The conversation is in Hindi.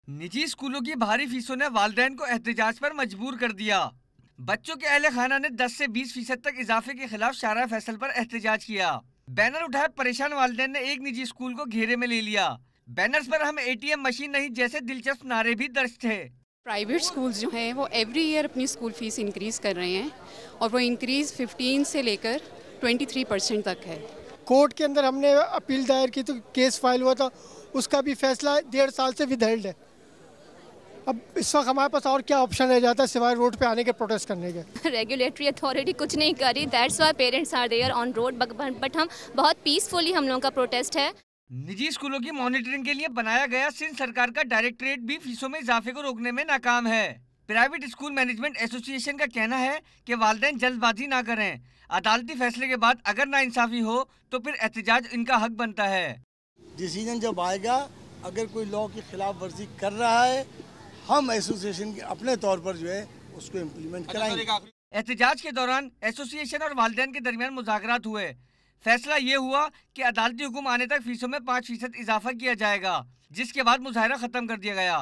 निजी स्कूलों की भारी फीसों ने वालिदैन को एहतजाज पर मजबूर कर दिया। बच्चों के अहले खाना ने 10 से 20% तक इजाफे के खिलाफ शारा फैसल पर एहतजाज किया। बैनर उठाए परेशान वालिदैन ने एक निजी स्कूल को घेरे में ले लिया। बैनर्स पर हम एटीएम मशीन नहीं जैसे दिलचस्प नारे भी दर्ज थे। प्राइवेट स्कूल्स जो हैं वो एवरी ईयर अपनी स्कूल फीस इंक्रीज़ कर रहे हैं और वो इंक्रीज़ 15 से लेकर 23% तक है। कोर्ट के अंदर हमने अपील दायर की तो केस फाइल हुआ था, उसका भी फैसला 1.5 साल से विदहेल्ड है। अब इस वक्त हमारे पास और क्या ऑप्शन रह जाता है सिवाय रोड पे आने के, प्रोटेस्ट करने के। रेगुलेटरी अथॉरिटी कुछ नहीं कर रही, that's why parents are there on road, but हम बहुत पीसफुली हम लोगों का प्रोटेस्ट है। निजी स्कूलों की मॉनिटरिंग के लिए बनाया गया सिंध सरकार का डायरेक्टरेट भी फीसों में इजाफे को रोकने में नाकाम है। प्राइवेट स्कूल मैनेजमेंट एसोसिएशन का कहना है कि वालिदैन जल्दबाजी ना करें। अदालती फैसले के बाद अगर नाइंसाफी हो तो फिर एहतजाज इनका हक बनता है। डिसीजन जब आएगा, अगर कोई लॉ की खिलाफ वर्जी कर रहा है, हम एसोसिएशन के अपने तौर पर जो है उसको इम्प्लीमेंट कराएंगे। एहतजाज के दौरान एसोसिएशन और वालिदैन के दरमियान मुज़ाकरात हुए। फैसला ये हुआ कि अदालती हुक्म आने तक फीसों में 5% इजाफा किया जाएगा, जिसके बाद मुजाहरा खत्म कर दिया गया।